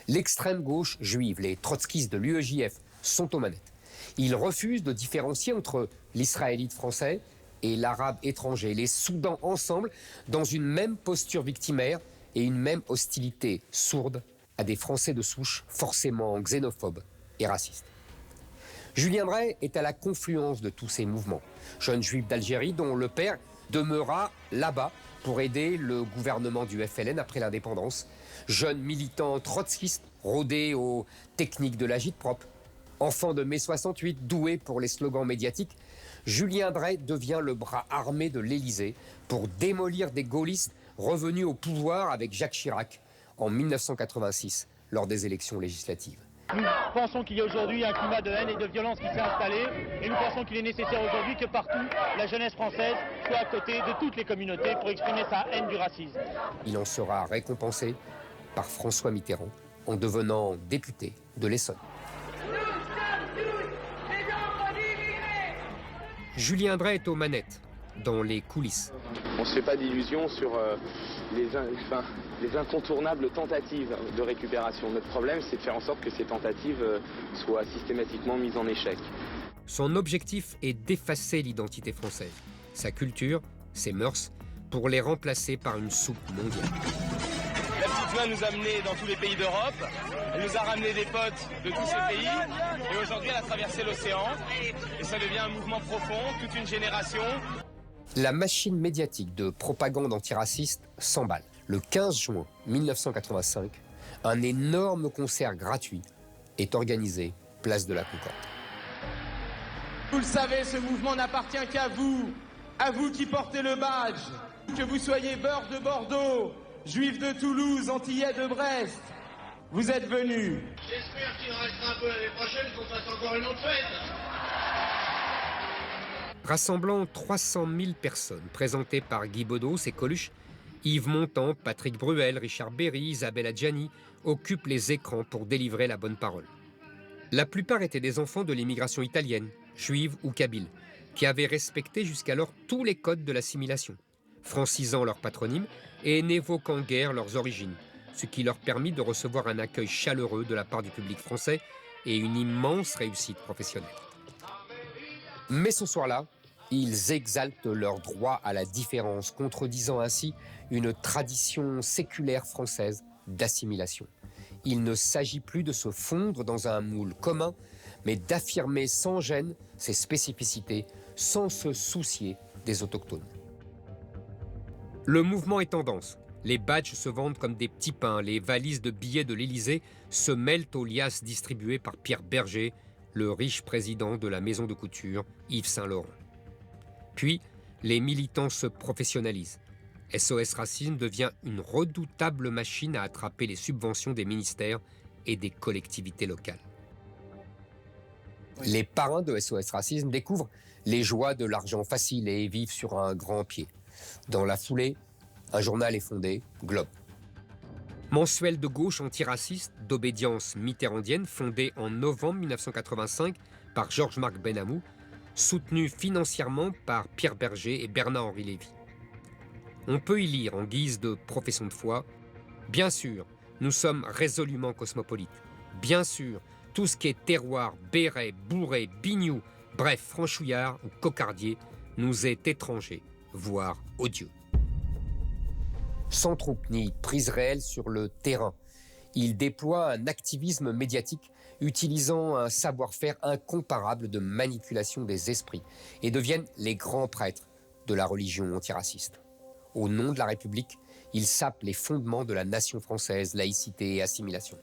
L'extrême gauche juive, les trotskistes de l'UEJF, sont aux manettes. Ils refusent de différencier entre l'israélite français et l'arabe étranger, les soudant ensemble dans une même posture victimaire et une même hostilité sourde à des Français de souche forcément xénophobes et racistes. Julien Drey est à la confluence de tous ces mouvements. Jeune juif d'Algérie dont le père demeura là-bas pour aider le gouvernement du FLN après l'indépendance. Jeune militant trotskiste rodé aux techniques de l'agite-propre. Enfant de mai 68, doué pour les slogans médiatiques, Julien Drey devient le bras armé de l'Élysée pour démolir des gaullistes revenus au pouvoir avec Jacques Chirac en 1986 lors des élections législatives. Nous pensons qu'il y a aujourd'hui un climat de haine et de violence qui s'est installé et nous pensons qu'il est nécessaire aujourd'hui que partout la jeunesse française soit à côté de toutes les communautés pour exprimer sa haine du racisme. Il en sera récompensé par François Mitterrand en devenant député de l'Essonne. Julien Drey est aux manettes, dans les coulisses. On ne se fait pas d'illusions sur les incontournables tentatives de récupération. Notre problème, c'est de faire en sorte que ces tentatives soient systématiquement mises en échec. Son objectif est d'effacer l'identité française, sa culture, ses mœurs, pour les remplacer par une soupe mondiale. La petite main nous a menés dans tous les pays d'Europe, elle nous a ramené des potes de tous ces pays, et aujourd'hui elle a traversé l'océan, et ça devient un mouvement profond, toute une génération. La machine médiatique de propagande antiraciste s'emballe. Le 15 juin 1985, un énorme concert gratuit est organisé place de la Concorde. Vous le savez, ce mouvement n'appartient qu'à vous qui portez le badge, que vous soyez beurre de Bordeaux, juif de Toulouse, antillais de Brest, vous êtes venus. J'espère qu'il en restera un peu l'année prochaine qu'on fasse encore une autre fête. Rassemblant 300 000 personnes, présentées par Guy Bedos et Coluche, Yves Montand, Patrick Bruel, Richard Berry, Isabelle Adjani occupent les écrans pour délivrer la bonne parole. La plupart étaient des enfants de l'immigration italienne, juive ou kabyle, qui avaient respecté jusqu'alors tous les codes de l'assimilation, francisant leur patronyme et n'évoquant guère leurs origines, ce qui leur permit de recevoir un accueil chaleureux de la part du public français et une immense réussite professionnelle. Mais ce soir-là, ils exaltent leur droit à la différence, contredisant ainsi une tradition séculaire française d'assimilation. Il ne s'agit plus de se fondre dans un moule commun, mais d'affirmer sans gêne ses spécificités, sans se soucier des autochtones. Le mouvement est tendance. Les badges se vendent comme des petits pains, les valises de billets de l'Élysée se mêlent aux liasses distribuées par Pierre Berger, le riche président de la maison de couture Yves Saint-Laurent. Puis, les militants se professionnalisent. SOS Racisme devient une redoutable machine à attraper les subventions des ministères et des collectivités locales. Les parrains de SOS Racisme découvrent les joies de l'argent facile et vivent sur un grand pied. Dans la foulée, un journal est fondé, Globe. Mensuel de gauche antiraciste d'obédience mitterrandienne fondé en novembre 1985 par Georges-Marc Benamou, soutenu financièrement par Pierre Berger et Bernard-Henri Lévy. On peut y lire en guise de profession de foi « Bien sûr, nous sommes résolument cosmopolites. Bien sûr, tout ce qui est terroir, béret, bourré, bignou, bref, franchouillard ou cocardier, nous est étranger, voire odieux. » Sans troupes ni prise réelle sur le terrain, ils déploient un activisme médiatique utilisant un savoir-faire incomparable de manipulation des esprits et deviennent les grands prêtres de la religion antiraciste. Au nom de la République, ils sapent les fondements de la nation française, laïcité et assimilation.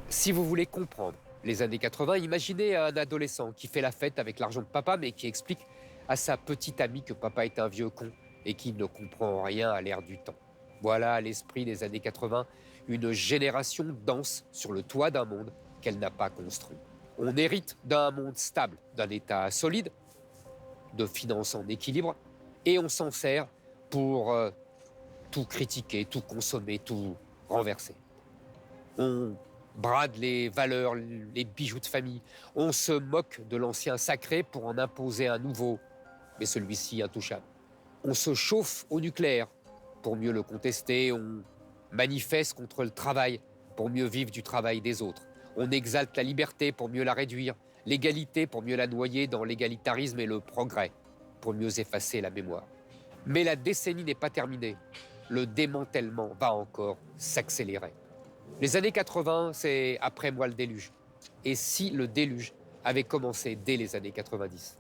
Si vous voulez comprendre les années 80, imaginez un adolescent qui fait la fête avec l'argent de papa, mais qui explique à sa petite amie que papa est un vieux con et qui ne comprend rien à l'ère du temps. Voilà l'esprit des années 80, une génération danse sur le toit d'un monde qu'elle n'a pas construit. On hérite d'un monde stable, d'un État solide, de finances en équilibre, et on s'en sert pour tout critiquer, tout consommer, tout renverser. On brade les valeurs, les bijoux de famille. On se moque de l'ancien sacré pour en imposer un nouveau, mais celui-ci intouchable. On se chauffe au nucléaire pour mieux le contester. On manifeste contre le travail pour mieux vivre du travail des autres. On exalte la liberté pour mieux la réduire, l'égalité pour mieux la noyer dans l'égalitarisme et le progrès pour mieux effacer la mémoire. Mais la décennie n'est pas terminée. Le démantèlement va encore s'accélérer. Les années 80, c'est après moi le déluge. Et si le déluge avait commencé dès les années 90 ?